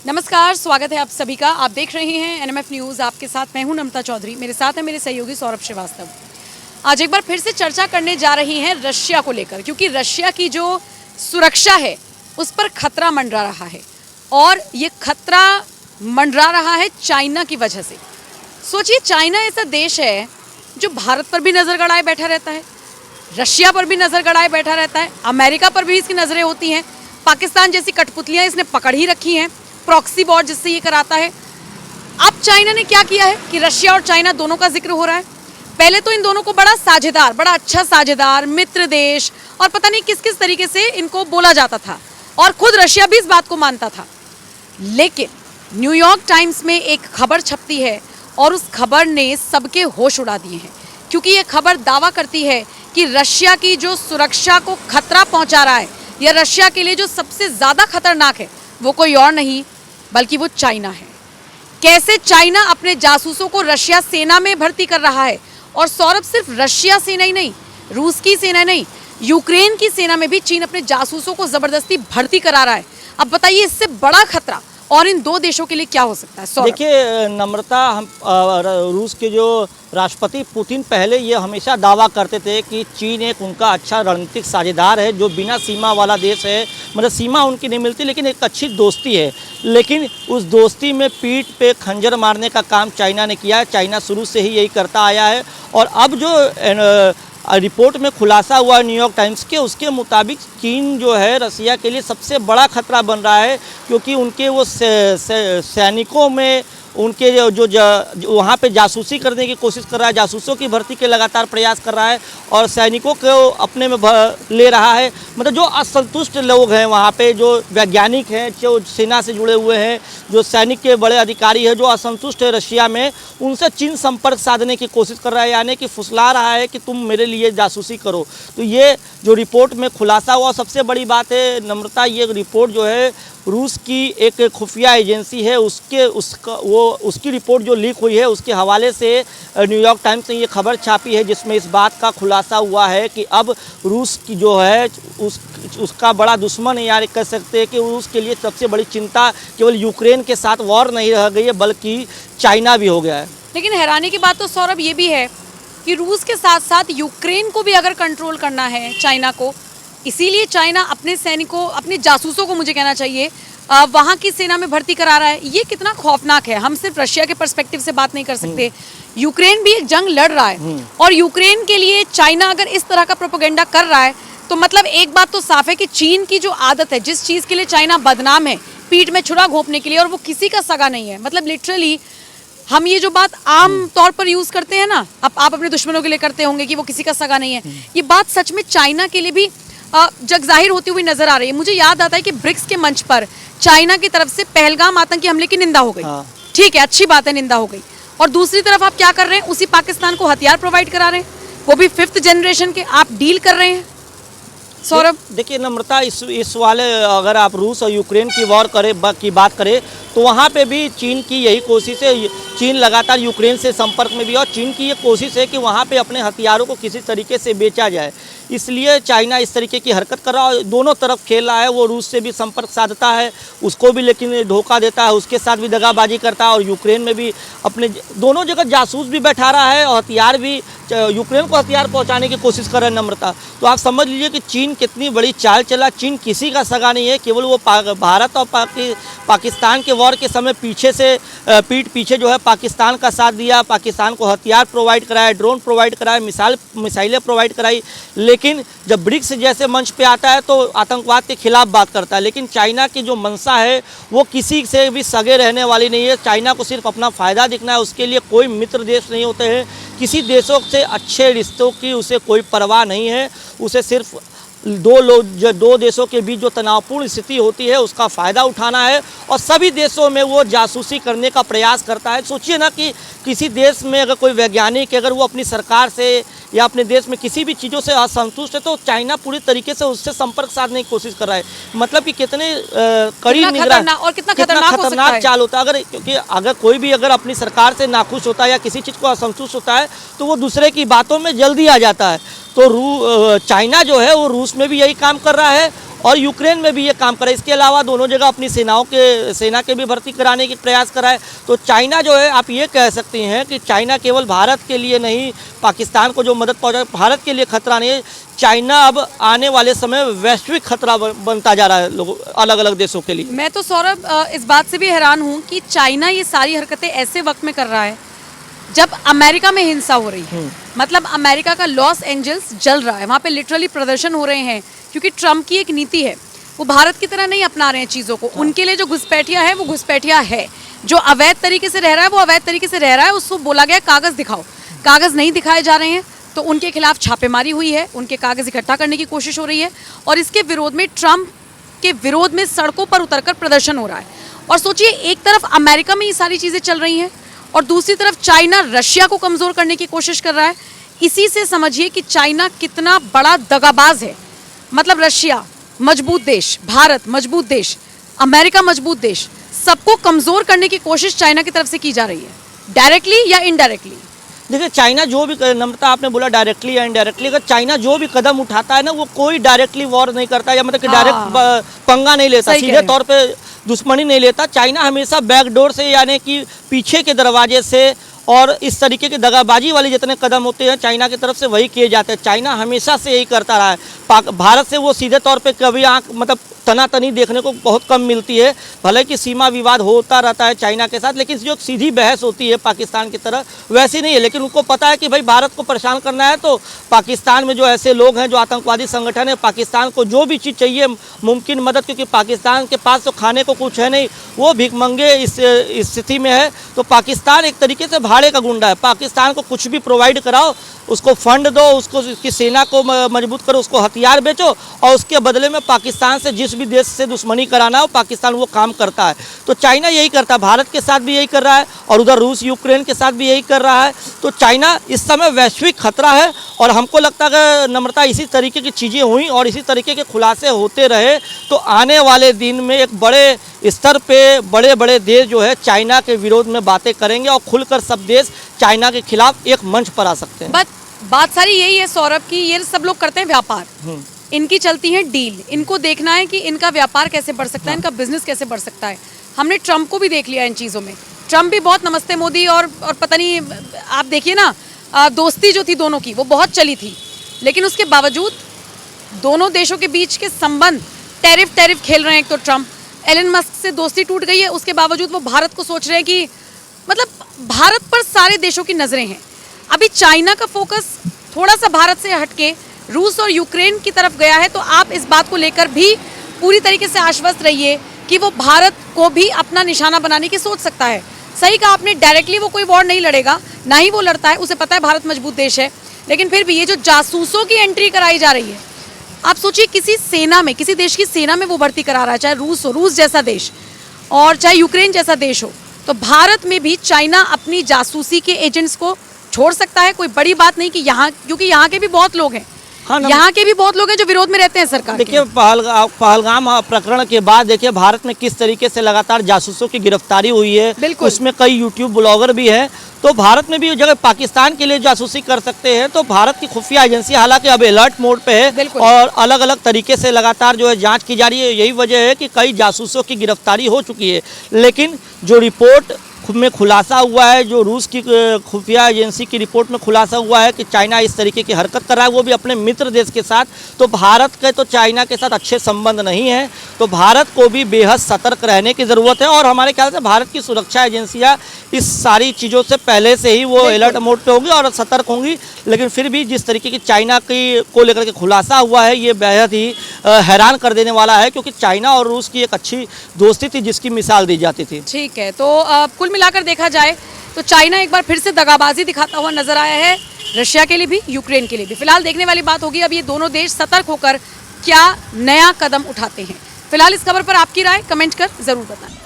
नमस्कार, स्वागत है आप सभी का। आप देख रहे हैं एनएमएफ न्यूज़। आपके साथ मैं हूं नम्रता चौधरी, मेरे साथ है मेरे सहयोगी सौरभ श्रीवास्तव। आज एक बार फिर से चर्चा करने जा रही हैं रशिया को लेकर, क्योंकि रशिया की जो सुरक्षा है उस पर खतरा मंडरा रहा है और ये खतरा मंडरा रहा है चाइना की वजह से। सोचिए, चाइना ऐसा देश है जो भारत पर भी नज़र गड़ाए बैठा रहता है, रशिया पर भी नज़र गड़ाए बैठा रहता है, अमेरिका पर भी इसकी नज़रें होती हैं, पाकिस्तान जैसी कठपुतलियाँ इसने पकड़ ही रखी हैं, प्रॉक्सी वॉर जिससे ये कराता है। अब चाइना ने क्या किया है कि रशिया और चाइना दोनों का जिक्र हो रहा है। पहले तो इन दोनों को बड़ा साझेदार, बड़ा अच्छा साझेदार, मित्र देश और पता नहीं किस किस तरीके से इनको बोला जाता था और खुद रशिया भी इस बात को मानता था। लेकिन न्यूयॉर्क टाइम्स में एक खबर छपती है और उस खबर ने सबके होश उड़ा दिए हैं, क्योंकि ये खबर दावा करती है कि रशिया की जो सुरक्षा को खतरा पहुंचा रहा है या रशिया के लिए जो सबसे ज़्यादा खतरनाक है वो कोई और नहीं बल्कि वो चाइना है। कैसे चाइना अपने जासूसों को रशिया सेना में भर्ती कर रहा है, और सौरभ, सिर्फ रशिया सेना ही नहीं, रूस की सेना नहीं, यूक्रेन की सेना में भी चीन अपने जासूसों को ज़बरदस्ती भर्ती करा रहा है। अब बताइए, इससे बड़ा खतरा और इन दो देशों के लिए क्या हो सकता है? देखिए नम्रता, हम रूस के जो राष्ट्रपति पुतिन पहले ये हमेशा दावा करते थे कि चीन एक उनका अच्छा रणनीतिक साझेदार है, जो बिना सीमा वाला देश है, मतलब सीमा उनकी नहीं मिलती लेकिन एक अच्छी दोस्ती है। लेकिन उस दोस्ती में पीठ पे खंजर मारने का काम चाइना ने किया है। चाइना शुरू से ही यही करता आया है और अब जो रिपोर्ट में खुलासा हुआ न्यूयॉर्क टाइम्स के, उसके मुताबिक चीन जो है रसिया के लिए सबसे बड़ा खतरा बन रहा है, क्योंकि उनके वो सैनिकों में उनके जो वहाँ पे जासूसी करने की कोशिश कर रहा है, जासूसों की भर्ती के लगातार प्रयास कर रहा है और सैनिकों को अपने में ले रहा है। मतलब जो असंतुष्ट लोग हैं वहाँ पे, जो वैज्ञानिक हैं, जो सेना से जुड़े हुए हैं, जो सैनिक के बड़े अधिकारी हैं, जो असंतुष्ट है रशिया में, उनसे चीन संपर्क साधने की कोशिश कर रहा है, यानी कि फुसला रहा है कि तुम मेरे लिए जासूसी करो। तो ये जो रिपोर्ट में खुलासा हुआ, सबसे बड़ी बात है नम्रता, ये रिपोर्ट जो है रूस की एक खुफिया एजेंसी है, उसकी रिपोर्ट जो लीक हुई है उसके हवाले से न्यूयॉर्क टाइम्स ने ये खबर छापी है, जिसमें इस बात का खुलासा हुआ है कि अब रूस की जो है उसका बड़ा दुश्मन, यार कह सकते हैं कि रूस के लिए सबसे बड़ी चिंता केवल यूक्रेन के साथ वॉर नहीं रह गई है बल्कि चाइना भी हो गया है। लेकिन हैरानी की बात तो सौरभ ये भी है कि रूस के साथ साथ यूक्रेन को भी अगर कंट्रोल करना है चाइना को, इसीलिए चाइना अपने सैनिकों, अपने जासूसों को, मुझे कहना चाहिए, वहाँ की सेना में भर्ती करा रहा है। ये कितना खौफनाक है। हम सिर्फ रशिया के पर्सपेक्टिव से बात नहीं कर सकते, यूक्रेन भी एक जंग लड़ रहा है और यूक्रेन के लिए चाइना अगर इस तरह का प्रोपेगेंडा कर रहा है तो मतलब एक बात तो साफ है कि चीन की जो आदत है, जिस चीज़ के लिए चाइना बदनाम है, पीठ में छुरा घोंपने के लिए, और वो किसी का सगा नहीं है। मतलब लिटरली हम ये जो बात आम तौर पर यूज़ करते हैं ना, अब आप अपने दुश्मनों के लिए करते होंगे कि वो किसी का सगा नहीं है, ये बात सच में चाइना के लिए भी जग जाहिर होती हुई नजर आ रही है। मुझे याद आता है कि ब्रिक्स के मंच पर चाइना की तरफ से पहलगाम आतंकी हमले की निंदा हो गई। ठीक है, अच्छी बात है, निंदा हो गई। और दूसरी तरफ आप क्या कर रहे हैं? उसी पाकिस्तान को हथियार प्रोवाइड करा रहे हैं, वो भी 5th जनरेशन के आप डील कर रहे हैं। सौरभ, देखिए नम्रता, इस वाले अगर आप रूस और यूक्रेन की वॉर की बात करें तो वहाँ पे भी चीन की यही कोशिश है। चीन लगातार यूक्रेन से संपर्क में भी, और चीन की ये कोशिश है कि वहाँ पे अपने हथियारों को किसी तरीके से बेचा जाए। इसलिए चाइना इस तरीके की हरकत कर रहा है, दोनों तरफ खेल रहा है। वो रूस से भी संपर्क साधता है, उसको भी लेकिन धोखा देता है, उसके साथ भी दगाबाजी करता है, और यूक्रेन में भी अपने दोनों जगह जासूस भी बैठा रहा है और हथियार भी, यूक्रेन को हथियार पहुंचाने की कोशिश कर रहा है नम्रता। तो आप समझ लीजिए कि चीन कितनी बड़ी चाल चला। चीन किसी का सगा नहीं है, केवल वो भारत और पाकिस्तान के वॉर के समय पीठ पीछे जो है पाकिस्तान का साथ दिया, पाकिस्तान को हथियार प्रोवाइड कराया, ड्रोन प्रोवाइड कराया, मिसाइलें प्रोवाइड कराई। लेकिन जब ब्रिक्स जैसे मंच पे आता है तो आतंकवाद के खिलाफ बात करता है। लेकिन चाइना की जो मंशा है वो किसी से भी सगे रहने वाली नहीं है। चाइना को सिर्फ अपना फ़ायदा दिखना है, उसके लिए कोई मित्र देश नहीं होते हैं, किसी देशों से अच्छे रिश्तों की उसे कोई परवाह नहीं है। उसे सिर्फ दो देशों के बीच जो तनावपूर्ण स्थिति होती है उसका फ़ायदा उठाना है, और सभी देशों में वो जासूसी करने का प्रयास करता है। सोचिए ना कि किसी देश में अगर कोई वैज्ञानिक, अगर वो अपनी सरकार से या अपने देश में किसी भी चीज़ों से असंतुष्ट है तो चाइना पूरी तरीके से उससे संपर्क साधने की कोशिश कर रहा है। मतलब कि कितने कड़ी निगरानी और कितना खतरनाक चाल होता है। क्योंकि अगर कोई भी अगर अपनी सरकार से नाखुश होता है या किसी चीज़ को असंतुष्ट होता है तो वो दूसरे की बातों में जल्दी आ जाता है। तो चाइना जो है वो रूस में भी यही काम कर रहा है और यूक्रेन में भी ये काम करे। इसके अलावा दोनों जगह अपनी सेना के भी भर्ती कराने के प्रयास कराए। तो चाइना जो है, आप ये कह सकती हैं कि चाइना केवल भारत के लिए नहीं, पाकिस्तान को जो मदद पहुँचा, भारत के लिए खतरा नहीं है। चाइना अब आने वाले समय वैश्विक खतरा बनता जा रहा है लोगों, अलग अलग देशों के लिए। मैं तो सौरभ इस बात से भी हैरान हूँ कि चाइना ये सारी हरकतें ऐसे वक्त में कर रहा है जब अमेरिका में हिंसा हो रही है। मतलब अमेरिका का लॉस एंजल्स जल रहा है, वहाँ पे लिटरली प्रदर्शन हो रहे हैं, क्योंकि ट्रम्प की एक नीति है, वो भारत की तरह नहीं अपना रहे हैं चीज़ों को। उनके लिए जो घुसपैठिया है वो घुसपैठिया है, जो अवैध तरीके से रह रहा है वो अवैध तरीके से रह रहा है। उसको बोला गया कागज़ दिखाओ, कागज़ नहीं दिखाए जा रहे हैं, तो उनके खिलाफ छापेमारी हुई है, उनके कागज़ इकट्ठा करने की कोशिश हो रही है, और इसके विरोध में, ट्रम्प के विरोध में सड़कों पर उतरकर प्रदर्शन हो रहा है। और सोचिए, एक तरफ अमेरिका में ये सारी चीज़ें चल रही हैं और दूसरी तरफ चाइना रशिया को कमज़ोर करने की कोशिश कर रहा है। इसी से समझिए कि चाइना कितना बड़ा दगाबाज है। मतलब रशिया मजबूत देश, भारत मजबूत देश, अमेरिका मजबूत देश, सबको कमज़ोर करने की कोशिश चाइना की तरफ से की जा रही है, डायरेक्टली या इनडायरेक्टली। देखिए, चाइना जो भी, नम्रता आपने बोला डायरेक्टली या इनडायरेक्टली, अगर चाइना जो भी कदम उठाता है ना, वो कोई डायरेक्टली वॉर नहीं करता, या मतलब कि डायरेक्ट पंगा नहीं लेता, सीधे तौर पे दुश्मनी नहीं लेता। चाइना हमेशा बैकडोर से, यानी कि पीछे के दरवाजे से, और इस तरीके की दगाबाजी वाले जितने कदम होते हैं चाइना की तरफ से वही किए जाते हैं। चाइना हमेशा से यही करता रहा है। भारत से वो सीधे तौर पे कभी आँख, मतलब तनातनी देखने को बहुत कम मिलती है। भले कि सीमा विवाद होता रहता है चाइना के साथ, लेकिन जो सीधी बहस होती है पाकिस्तान की तरह, वैसी नहीं है। लेकिन उनको पता है कि भाई भारत को परेशान करना है, तो पाकिस्तान में जो ऐसे लोग हैं, जो आतंकवादी संगठन है, पाकिस्तान को जो भी चीज़ चाहिए मुमकिन मदद, क्योंकि पाकिस्तान के पास तो खाने को कुछ है नहीं, वो भिखमंगे इस स्थिति में है। तो पाकिस्तान एक तरीके से भाड़े का गुंडा है। पाकिस्तान को कुछ भी प्रोवाइड कराओ, उसको फंड दो, उसको, उसकी सेना को मजबूत करो, उसको हथियार बेचो, और उसके बदले में पाकिस्तान से जिस भी देश से दुश्मनी कराना हो, पाकिस्तान वो काम करता है। तो चाइना यही करता है, भारत के साथ भी यही कर रहा है, और उधर रूस यूक्रेन के साथ भी यही कर रहा है। तो चाइना इस समय वैश्विक खतरा है, और हमको लगता है कि नम्रता, इसी तरीके की चीज़ें हुई और इसी तरीके के खुलासे होते रहे तो आने वाले दिन में एक बड़े स्तर पे बड़े बड़े देश जो है चाइना के विरोध में बातें करेंगे, और खुलकर सब देश चाइना के खिलाफ एक मंच पर आ सकते हैं। बात सारी यही है सौरभ की, ये सब लोग करते हैं व्यापार, इनकी चलती है डील, इनको देखना है कि इनका व्यापार कैसे बढ़ सकता है, इनका बिजनेस कैसे बढ़ सकता है। हमने ट्रम्प को भी देख लिया इन चीज़ों में। ट्रम्प भी बहुत नमस्ते मोदी और पता नहीं, आप देखिए ना, दोस्ती जो थी दोनों की वो बहुत चली थी, लेकिन उसके बावजूद दोनों देशों के बीच के संबंध टैरिफ खेल रहे हैं। एक तो ट्रम्प, एलन मस्क से दोस्ती टूट गई है, उसके बावजूद वो भारत को सोच रहे हैं कि, मतलब भारत पर सारे देशों की नज़रें हैं। अभी चाइना का फोकस थोड़ा सा भारत से हटके रूस और यूक्रेन की तरफ गया है, तो आप इस बात को लेकर भी पूरी तरीके से आश्वस्त रहिए कि वो भारत को भी अपना निशाना बनाने की सोच सकता है। सही कहा आपने, डायरेक्टली वो कोई वॉर नहीं लड़ेगा, ना ही वो लड़ता है, उसे पता है भारत मजबूत देश है। लेकिन फिर भी ये जो जासूसों की एंट्री कराई जा रही है, आप सोचिए किसी सेना में, किसी देश की सेना में वो भर्ती करा रहा है, चाहे रूस हो, रूस जैसा देश, और चाहे यूक्रेन जैसा देश हो, तो भारत में भी चाइना अपनी जासूसी के एजेंट्स को छोड़ सकता है। कोई बड़ी बात नहीं कि यहाँ, क्योंकि यहाँ के भी बहुत लोग हैं, हाँ, यहाँ के भी बहुत लोग हैं जो विरोध में रहते हैं सरकार। देखिए, पहलगाम प्रकरण के बाद देखिए भारत में किस तरीके से लगातार जासूसों की गिरफ्तारी हुई है, उसमें कई यूट्यूब ब्लॉगर भी हैं। तो भारत में भी जगह पाकिस्तान के लिए जासूसी कर सकते हैं, तो भारत की खुफिया एजेंसी हालांकि अब अलर्ट मोड पे है और अलग अलग तरीके से लगातार जो है जांच की जा रही है। यही वजह है कि कई जासूसों की गिरफ्तारी हो चुकी है। लेकिन जो रिपोर्ट में खुलासा हुआ है, जो रूस की खुफिया एजेंसी की रिपोर्ट में खुलासा हुआ है कि चाइना इस तरीके की हरकत कर रहा है, वो भी अपने मित्र देश के साथ, तो भारत के तो चाइना के साथ अच्छे संबंध नहीं है। तो भारत को भी बेहद सतर्क रहने की ज़रूरत है, और हमारे ख्याल से भारत की सुरक्षा एजेंसियां इस सारी चीज़ों से पहले से ही वो अलर्ट मोड पे होंगी और सतर्क होंगी। लेकिन फिर भी जिस तरीके की चाइना की को लेकर के खुलासा हुआ है, ये बेहद ही हैरान कर देने वाला है, क्योंकि चाइना और रूस की एक अच्छी दोस्ती थी जिसकी मिसाल दी जाती थी। ठीक है, तो कुल मिलाकर देखा जाए तो चाइना एक बार फिर से दगाबाजी दिखाता हुआ नजर आया है, रशिया के लिए भी, यूक्रेन के लिए भी। फिलहाल देखने वाली बात होगी अब ये दोनों देश सतर्क होकर क्या नया कदम उठाते हैं। फिलहाल इस खबर पर आपकी राय कमेंट कर जरूर बताएं।